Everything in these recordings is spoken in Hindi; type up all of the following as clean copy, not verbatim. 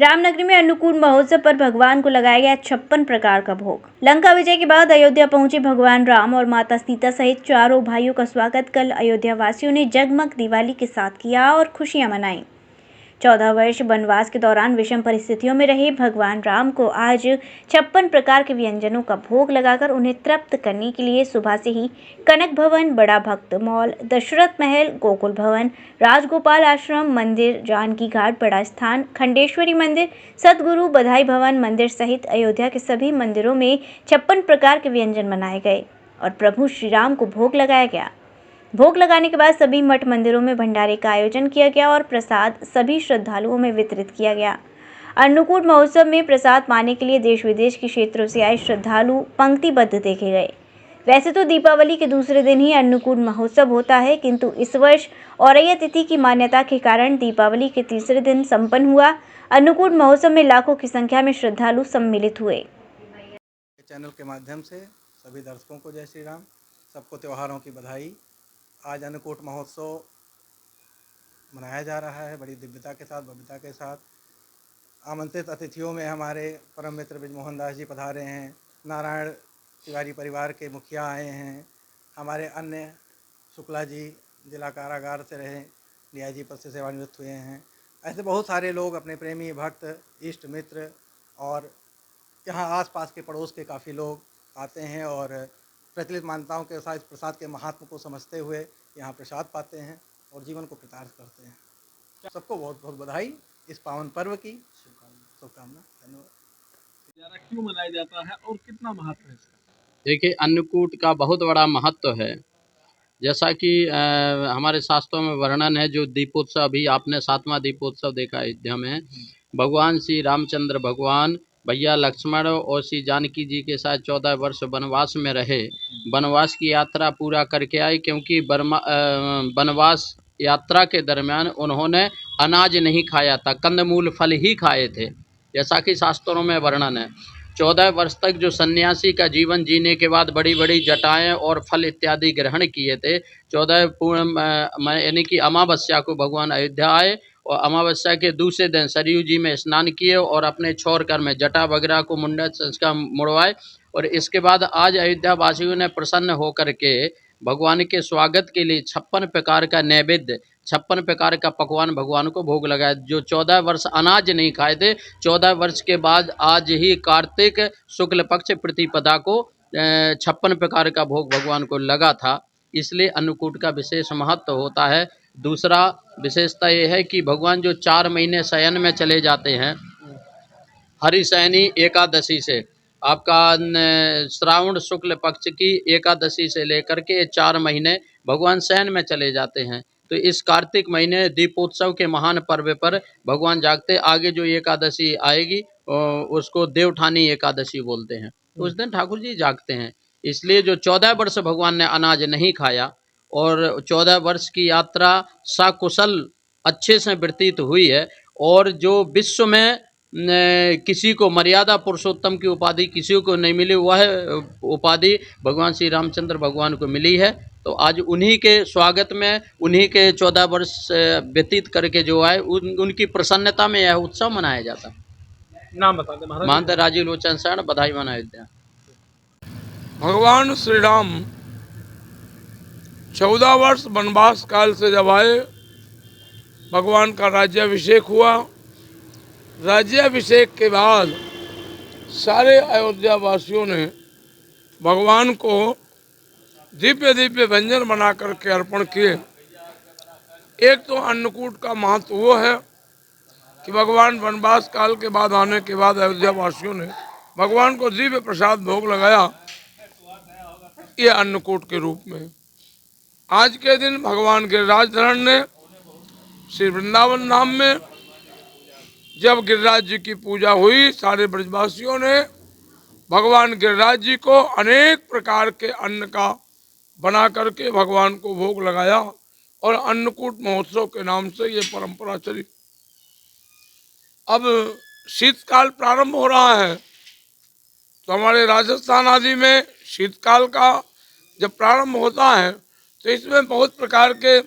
रामनगरी में अन्नकूट महोत्सव पर भगवान को लगाया गया 56 प्रकार का भोग। लंका विजय के बाद अयोध्या पहुंचे भगवान राम और माता सीता सहित चारों भाइयों का स्वागत कल अयोध्या वासियों ने जगमग दिवाली के साथ किया और खुशियां मनाई। 14 वर्ष वनवास के दौरान विषम परिस्थितियों में रहे भगवान राम को आज 56 प्रकार के व्यंजनों का भोग लगाकर उन्हें तृप्त करने के लिए सुबह से ही कनक भवन, बड़ा भक्त मॉल, दशरथ महल, गोकुल भवन, राजगोपाल आश्रम मंदिर, जानकी घाट, बड़ा स्थान, खंडेश्वरी मंदिर, सतगुरु बधाई भवन मंदिर सहित अयोध्या के सभी मंदिरों में 56 प्रकार के व्यंजन बनाए गए और प्रभु श्री राम को भोग लगाया गया। भोग लगाने के बाद सभी मठ मंदिरों में भंडारे का आयोजन किया गया और प्रसाद सभी श्रद्धालुओं में वितरित किया गया। अन्नकूट महोत्सव में प्रसाद पाने के लिए देश विदेश के क्षेत्रों से आए श्रद्धालु पंक्तिबद्ध देखे गए। वैसे तो दीपावली के दूसरे दिन ही अन्नकूट महोत्सव होता है, किंतु इस वर्ष औरैया तिथि की मान्यता के कारण दीपावली के तीसरे दिन संपन्न हुआ। अन्नकूट महोत्सव में लाखों की संख्या में श्रद्धालु सम्मिलित हुए। चैनल के माध्यम से सभी दर्शकों को जय श्री राम, सबको त्योहारों की बधाई। आज अन्नकूट महोत्सव मनाया जा रहा है बड़ी दिव्यता के साथ, भव्यता के साथ। आमंत्रित अतिथियों में हमारे परम मित्र ब्रिजमोहन दास जी पधारे हैं, नारायण तिवारी परिवार के मुखिया आए हैं, हमारे अन्य शुक्ला जी जिला कारागार से रहे डीआईजी पद से सेवानिवृत्त हुए हैं। ऐसे बहुत सारे लोग, अपने प्रेमी भक्त, इष्ट मित्र और यहाँ आसपास के पड़ोस के काफ़ी लोग आते हैं और प्रचलित मान्यताओं के साथ प्रसाद के महात्म को समझते हुए यहाँ प्रसाद पाते हैं और जीवन को कृतार्थ करते हैं। सबको बहुत बहुत बधाई इस पावन पर्व की शुभकामना। धन्यवाद। क्यों मनाया जाता है और कितना महत्व है इसका? देखिए, अन्नकूट का बहुत बड़ा महत्व है। जैसा कि हमारे शास्त्रों में वर्णन है, जो दीपोत्सव अभी आपने 7वां दीपोत्सव देखा अयोध्या में, भगवान श्री रामचंद्र भगवान भैया लक्ष्मण और श्री जानकी जी के साथ 14 वर्ष वनवास में रहे। वनवास की यात्रा पूरा करके आए, क्योंकि वनवास यात्रा के दरमियान उन्होंने अनाज नहीं खाया था, कंदमूल फल ही खाए थे, जैसा कि शास्त्रों में वर्णन है। 14 वर्ष तक जो सन्यासी का जीवन जीने के बाद बड़ी बड़ी जटाएं और फल इत्यादि ग्रहण किए थे, 14 पूर्ण यानी कि अमावस्या को भगवान अयोध्या आए और अमावस्या के दूसरे दिन सरयू जी में स्नान किए और अपने छोर कर में जटा वगैरह को मुंडन संस्कार मुड़वाए। और इसके बाद आज अयोध्या वासियों ने प्रसन्न होकर के भगवान के स्वागत के लिए 56 प्रकार का नैवेद्य, 56 प्रकार का पकवान भगवान को भोग लगाया। जो 14 वर्ष अनाज नहीं खाए थे, 14 वर्ष के बाद आज ही कार्तिक शुक्ल पक्ष प्रतिपदा को 56 प्रकार का भोग भगवान को लगा था। इसलिए अन्नकूट का विशेष महत्व होता है। दूसरा विशेषता ये है कि भगवान जो 4 महीने शयन में चले जाते हैं, हरिशयनी एकादशी से, आपका श्रावण शुक्ल पक्ष की एकादशी से लेकर के 4 महीने भगवान शयन में चले जाते हैं। तो इस कार्तिक महीने दीपोत्सव के महान पर्व पर भगवान जागते। आगे जो एकादशी आएगी उसको देवठानी एकादशी बोलते हैं, उस दिन ठाकुर जी जागते हैं। इसलिए जो 14 वर्ष भगवान ने अनाज नहीं खाया और 14 वर्ष की यात्रा सकुशल अच्छे से व्यतीत हुई है। और जो विश्व में किसी को मर्यादा पुरुषोत्तम की उपाधि किसी को नहीं मिली, वह उपाधि भगवान श्री रामचंद्र भगवान को मिली है। तो आज उन्हीं के स्वागत में, उन्हीं के 14 वर्ष व्यतीत करके जो आए, उनकी प्रसन्नता में यह उत्सव मनाया जाता है। नाम बता दें महाराज। महंत राजीव लोचन शरण, बधाई वन अयोध्या। भगवान श्री राम 14 वर्ष वनवास काल से जब आए, भगवान का राज्याभिषेक हुआ। राज्याभिषेक के बाद सारे अयोध्या वासियों ने भगवान को दिव्य दिव्य व्यंजन बना करके अर्पण किए। एक तो अन्नकूट का महत्व वो है कि भगवान वनवास काल के बाद आने के बाद अयोध्या वासियों ने भगवान को दिव्य प्रसाद भोग लगाया, ये अन्नकूट के रूप में। आज के दिन भगवान गिरिराज धरण ने श्री वृंदावन धाम में जब गिरिराज जी की पूजा हुई, सारे ब्रजवासियों ने भगवान गिरिराज जी को अनेक प्रकार के अन्न का बना करके भगवान को भोग लगाया और अन्नकूट महोत्सव के नाम से ये परंपरा चली। अब शीतकाल प्रारंभ हो रहा है, तो हमारे राजस्थान आदि में शीतकाल का जब प्रारंभ होता है तो इसमें बहुत प्रकार के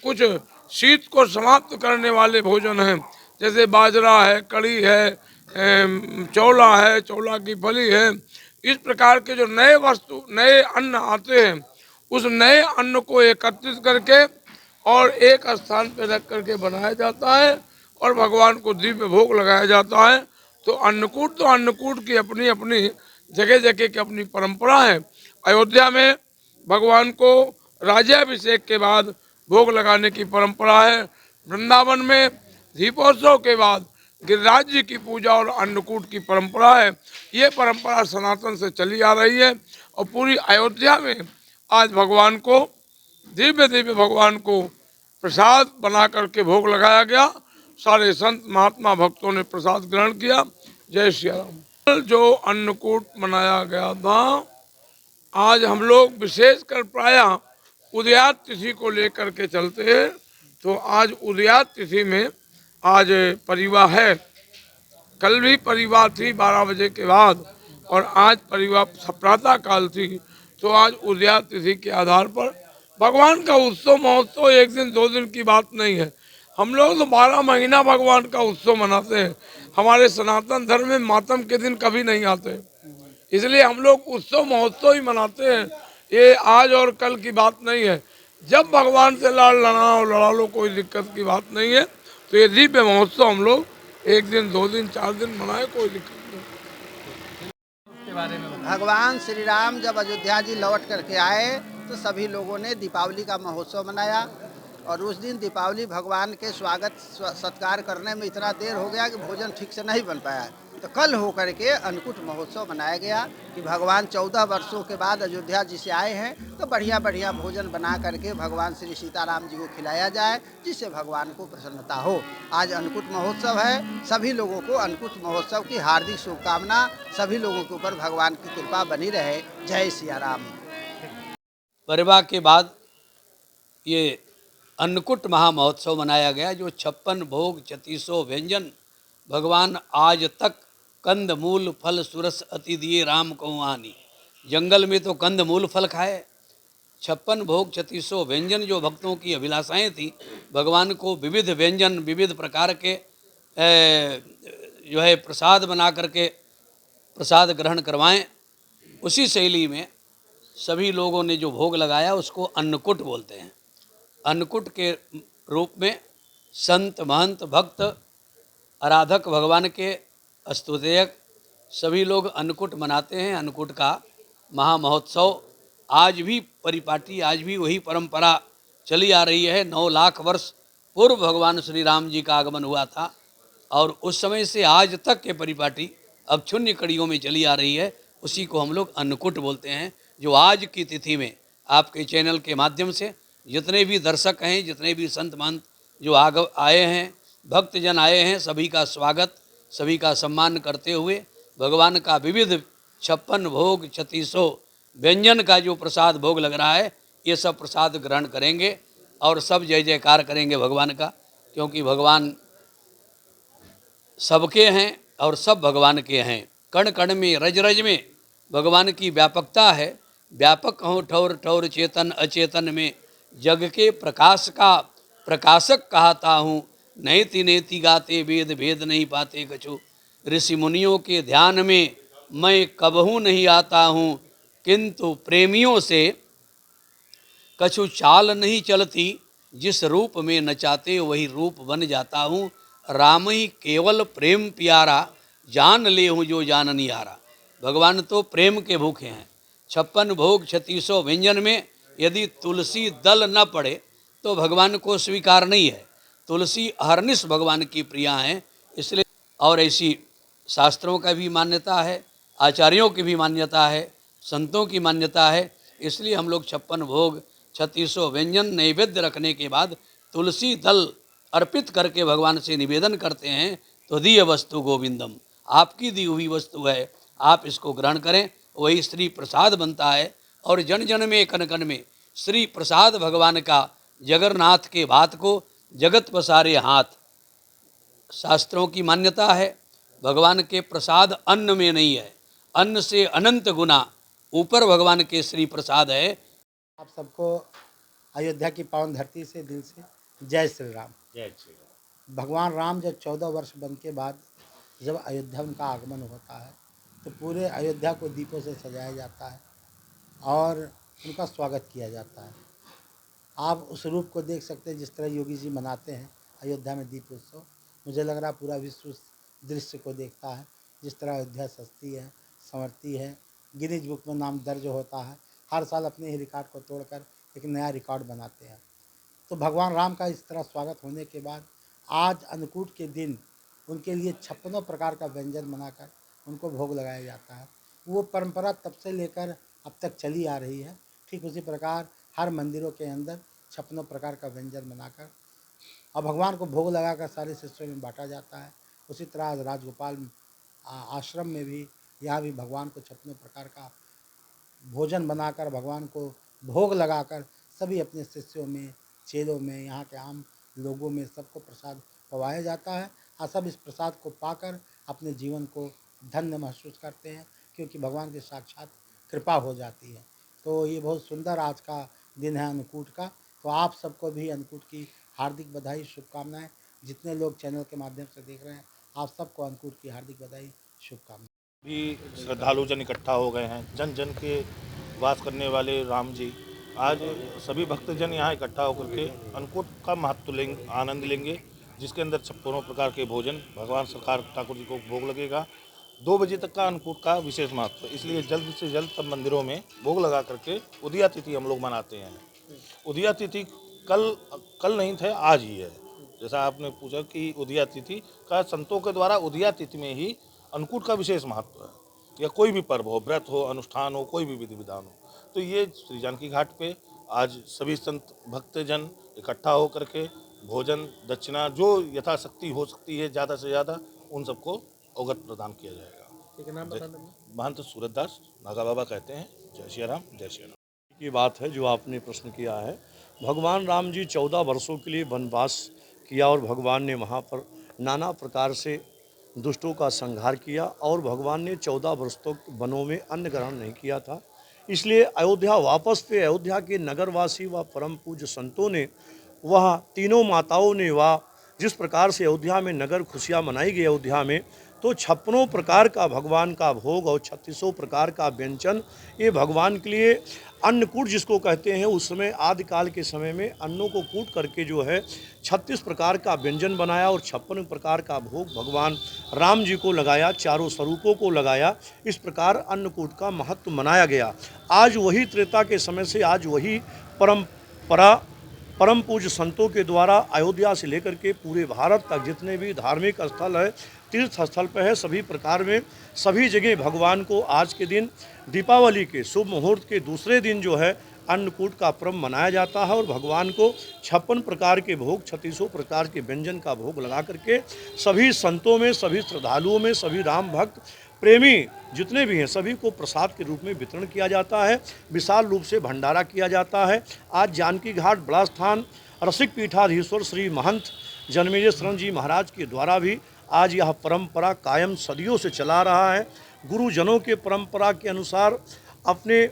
कुछ शीत को समाप्त करने वाले भोजन हैं। जैसे बाजरा है, कड़ी है, चौला है, चौला की फली है, इस प्रकार के जो नए वस्तु, नए अन्न आते हैं, उस नए अन्न को एकत्रित करके और एक स्थान पर रख करके बनाया जाता है और भगवान को दिव्य भोग लगाया जाता है। तो अन्नकूट की अपनी अपनी जगह जगह की अपनी परंपरा है। अयोध्या में भगवान को राज्याभिषेक के बाद भोग लगाने की परंपरा है। वृंदावन में दीपोत्सव के बाद गिरिराज जी की पूजा और अन्नकूट की परंपरा है। ये परंपरा सनातन से चली आ रही है और पूरी अयोध्या में आज भगवान को दिव्य दिव्य भगवान को प्रसाद बना करके भोग लगाया गया। सारे संत महात्मा भक्तों ने प्रसाद ग्रहण किया। जय श्री राम। जो अन्नकूट मनाया गया था, आज हम लोग विशेषकर प्रायः उदयात तिथि को लेकर के चलते हैं। तो आज उदयात तिथि में आज परिवा है, कल भी परिवा थी 12 बजे के बाद और आज परिवा प्रातः काल थी। तो आज उदयात तिथि के आधार पर भगवान का उत्सव महोत्सव एक दिन 2 दिन की बात नहीं है। हम लोग तो 12 महीना भगवान का उत्सव मनाते हैं। हमारे सनातन धर्म में मातम के दिन कभी नहीं आते, इसलिए हम लोग उत्सव महोत्सव ही मनाते हैं। ये आज और कल की बात नहीं है। जब भगवान से लाड़ लड़ाओ लड़ा लो, कोई दिक्कत की बात नहीं है। तो ये दिव्य महोत्सव हम लोग 1 दिन 2 दिन 4 दिन मनाए, कोई दिक्कत नहीं। भगवान श्री राम जब अयोध्या जी लौट करके आए तो सभी लोगों ने दीपावली का महोत्सव मनाया और उस दिन दीपावली भगवान के स्वागत सत्कार करने में इतना देर हो गया कि भोजन ठीक से नहीं बन पाया। तो कल होकर के अन्नकूट महोत्सव मनाया गया कि भगवान 14 वर्षों के बाद अयोध्या जी से आए हैं, तो बढ़िया बढ़िया भोजन बना करके भगवान श्री सीताराम जी को खिलाया जाए, जिससे भगवान को प्रसन्नता हो। आज अन्नकूट महोत्सव है। सभी लोगों को अन्नकूट महोत्सव की हार्दिक शुभकामना। सभी लोगों के ऊपर भगवान की कृपा बनी रहे। जय सिया राम। परिवा के बाद ये अन्नकूट महामहोत्सव मनाया गया, जो 56 भोग 3600 व्यंजन भगवान आज तक कंद मूल फल सुरस अति दिए राम को आनी। जंगल में तो कंद मूल फल खाए, 56 भोग 3600 व्यंजन जो भक्तों की अभिलाषाएं थी, भगवान को विविध व्यंजन विविध प्रकार के जो है प्रसाद बना करके प्रसाद ग्रहण करवाएं। उसी शैली में सभी लोगों ने जो भोग लगाया उसको अन्नकूट बोलते हैं। अन्नकूट के रूप में संत महंत भक्त आराधक भगवान के स्तुतियक सभी लोग अन्नकूट मनाते हैं। अन्नकूट का महामहोत्सव आज भी परिपाटी, आज भी वही परंपरा चली आ रही है। 9 लाख वर्ष पूर्व भगवान श्री राम जी का आगमन हुआ था और उस समय से आज तक के परिपाटी अब शून्य कड़ियों में चली आ रही है। उसी को हम लोग अन्नकूट बोलते हैं, जो आज की तिथि में आपके चैनल के माध्यम से जितने भी दर्शक हैं, जितने भी संत महंत जो आए हैं, भक्तजन आए हैं, सभी का स्वागत, सभी का सम्मान करते हुए भगवान का विविध 56 भोग 3600 व्यंजन का जो प्रसाद भोग लग रहा है, ये सब प्रसाद ग्रहण करेंगे और सब जय जयकार करेंगे भगवान का, क्योंकि भगवान सबके हैं और सब भगवान के हैं। कण कण में रज रज में भगवान की व्यापकता है। व्यापक हो ठौर ठौर चेतन अचेतन में, जग के प्रकाश का प्रकाशक कहता हूँ। नैति नेति गाते वेद भेद नहीं पाते कछु, ऋषि मुनियों के ध्यान में मैं कबहू नहीं आता हूँ। किंतु प्रेमियों से कछु चाल नहीं चलती, जिस रूप में नचाते वही रूप बन जाता हूँ। राम ही केवल प्रेम प्यारा, जान ले हूँ जो जान नियारा। भगवान तो प्रेम के भूखे हैं। 56 भोग 3600 व्यंजन में यदि तुलसी दल न पड़े तो भगवान को स्वीकार नहीं है। तुलसी अहर्निश भगवान की प्रिया हैं, इसलिए और ऐसी शास्त्रों का भी मान्यता है, आचार्यों की भी मान्यता है, संतों की मान्यता है। इसलिए हम लोग 56 भोग 3600 व्यंजन नैवेद्य रखने के बाद तुलसी दल अर्पित करके भगवान से निवेदन करते हैं। तो दीय वस्तु गोविंदम, आपकी दी हुई वस्तु है, आप इसको ग्रहण करें, वही श्री प्रसाद बनता है। और जन जन में कन कन में श्री प्रसाद भगवान का, जगन्नाथ के भात को जगत पसारे हाथ। शास्त्रों की मान्यता है भगवान के प्रसाद अन्न में नहीं है, अन्न से अनंत गुना ऊपर भगवान के श्री प्रसाद है। आप सबको अयोध्या की पावन धरती से दिल से जय श्री राम। जय श्री राम। भगवान राम जब 14 वर्ष बन के बाद जब अयोध्या उनका आगमन होता है तो पूरे अयोध्या को दीपों से सजाया जाता है और उनका स्वागत किया जाता है। आप उस रूप को देख सकते हैं जिस तरह योगी जी मनाते हैं अयोध्या में दीप उत्सव। मुझे लग रहा पूरा विश्व उस दृश्य को देखता है जिस तरह अयोध्या सजती है, संवरती है, गिनीज बुक में नाम दर्ज होता है। हर साल अपने ही रिकॉर्ड को तोड़कर एक नया रिकॉर्ड बनाते हैं। तो भगवान राम का इस तरह स्वागत होने के बाद आज अन्नकूट के दिन उनके लिए 56 प्रकार का व्यंजन बनाकर उनको भोग लगाया जाता है। वो परंपरा तब से लेकर अब तक चली आ रही है। ठीक उसी प्रकार हर मंदिरों के अंदर 56 प्रकार का व्यंजन बनाकर और भगवान को भोग लगाकर सारे शिष्यों में बांटा जाता है। उसी तरह आज राजगोपाल आश्रम में भी यहाँ भी भगवान को 56 प्रकार का भोजन बनाकर भगवान को भोग लगाकर सभी अपने शिष्यों में, चेलों में, यहाँ के आम लोगों में सबको प्रसाद पवाया जाता है और सब इस प्रसाद को पाकर अपने जीवन को धन्य महसूस करते हैं क्योंकि भगवान की साक्षात कृपा हो जाती है। तो ये बहुत सुंदर आज का दिन है अन्नकूट का। तो आप सबको भी अन्नकूट की हार्दिक बधाई, शुभकामनाएं। जितने लोग चैनल के माध्यम से देख रहे हैं आप सबको अन्नकूट की हार्दिक बधाई, शुभकामनाएं। भी श्रद्धालु जन इकट्ठा हो गए हैं। जन जन के वास करने वाले राम जी आज सभी भक्तजन यहाँ इकट्ठा होकर के अन्नकूट का महत्व लेंगे, आनंद लेंगे, जिसके अंदर 56 प्रकार के भोजन भगवान सरकार ठाकुर जी को भोग लगेगा। 2 बजे तक का अन्नकूट का विशेष महत्व, इसलिए जल्द से जल्द सब मंदिरों में भोग लगा करके उदया तिथि हम लोग मनाते हैं। उदया तिथि कल नहीं थे, आज ही है। जैसा आपने पूछा कि उदया तिथि का संतों के द्वारा उदया तिथि में ही अन्नकूट का विशेष महत्व है। या कोई भी पर्व हो, व्रत हो, अनुष्ठान हो, कोई भी विधि विधान हो, तो ये श्री जानकी घाट पे आज सभी संत भक्तजन इकट्ठा होकर के भोजन, दक्षिणा जो यथाशक्ति हो सकती है ज़्यादा से ज़्यादा उन सबको अवगत प्रदान किया जाएगा। ठीक है, नाम बता दें। महंत सूरतदास नागा बाबा कहते हैं। जय श्री राम, जय श्री राम। की बात है जो आपने प्रश्न किया है। भगवान राम जी 14 वर्षों के लिए वनवास किया और भगवान ने वहाँ पर नाना प्रकार से दुष्टों का संहार किया और भगवान ने 14 वर्ष तक वनों में अन्न ग्रहण नहीं किया था। इसलिए अयोध्या वापस पे अयोध्या के नगरवासी व परम पूज्य संतों ने, वह तीनों माताओं ने, वह जिस प्रकार से अयोध्या में नगर खुशियाँ मनाई गई अयोध्या में, तो 56 प्रकार का भगवान का भोग और 36 प्रकार का व्यंजन, ये भगवान के लिए अन्नकूट जिसको कहते हैं, उस समय आदिकाल के समय में अन्नों को कूट करके जो है 36 प्रकार का व्यंजन बनाया और 56 प्रकार का भोग भगवान राम जी को लगाया, चारों स्वरूपों को लगाया। इस प्रकार अन्नकूट का महत्व मनाया गया। आज वही त्रेता के समय से आज वही परम पूज्य संतों के द्वारा अयोध्या से लेकर के पूरे भारत तक जितने भी धार्मिक स्थल है, तीर्थ स्थल पर है, सभी प्रकार में सभी जगह भगवान को आज के दिन दीपावली के शुभ मुहूर्त के दूसरे दिन जो है अन्नकूट का पर्व मनाया जाता है और भगवान को 56 प्रकार के भोग, 36 प्रकार के व्यंजन का भोग लगा करके सभी संतों में, सभी श्रद्धालुओं में, सभी राम भक्त प्रेमी जितने भी हैं सभी को प्रसाद के रूप में वितरण किया जाता है। विशाल रूप से भंडारा किया जाता है। आज जानकी घाट बड़ा स्थान रसिक पीठाधीश्वर श्री महंत जन्मेजय शरण जी महाराज के द्वारा भी आज यह परंपरा कायम सदियों से चला रहा है। गुरुजनों के परंपरा के अनुसार, अपने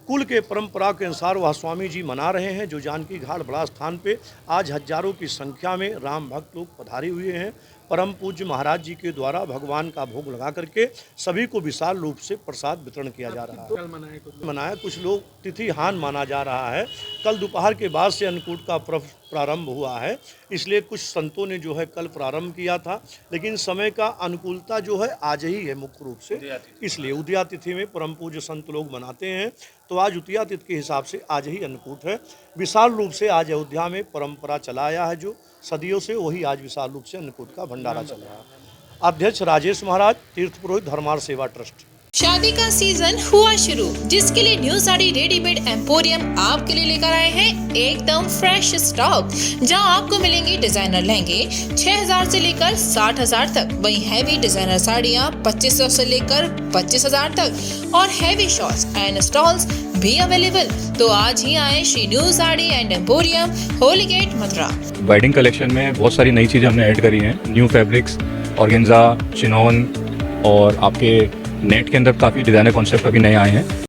कुल के परंपरा के अनुसार वह स्वामी जी मना रहे हैं, जो जानकी घाट बड़ा स्थान पे आज हजारों की संख्या में राम भक्त लोग पधारे हुए हैं। परम पूज्य महाराज जी के द्वारा भगवान का भोग लगा करके सभी को विशाल रूप से प्रसाद वितरण किया जा रहा है। मनाया कुछ लोग तिथिहान माना जा रहा है। कल दोपहर के बाद से अन्नकूट का पर्व प्रारंभ हुआ है, इसलिए कुछ संतों ने जो है कल प्रारंभ किया था, लेकिन समय का अनुकूलता जो है आज ही है मुख्य रूप से, इसलिए उदया तिथि में परम पूज्य संत लोग मनाते हैं। तो आज उदया तिथि के हिसाब से आज ही अन्नकूट है। विशाल रूप से आज अयोध्या में परंपरा चला आया है जो सदियों से, वही आज विशाल रूप से अन्नकूट का भंडारा चल रहा है। अध्यक्ष राजेश महाराज, तीर्थ पुरोहित, धर्मार्थ सेवा ट्रस्ट। शादी का सीजन हुआ शुरू, जिसके लिए न्यू साड़ी रेडीमेड एम्पोरियम आपके लिए लेकर आए हैं एकदम फ्रेश स्टॉक, जहां आपको मिलेंगे डिजाइनर लहंगे 6000 से लेकर 60000 तक, वहीं हैवी डिजाइनर साड़ियां 2500 से लेकर 25000 तक और हैवी शॉर्ट्स एंड स्टॉल्स भी अवेलेबल। तो आज ही आए Shri new sari and emporium, Holi Gate, Mathura. Wedding collection में बहुत सारी नई चीजें हमने ऐड करी हैं। न्यू फैब्रिक्स, ऑर्गेन्जा, चिनोन और आपके नेट के अंदर काफ़ी डिज़ाइनर कॉन्सेप्ट अभी नए आए हैं।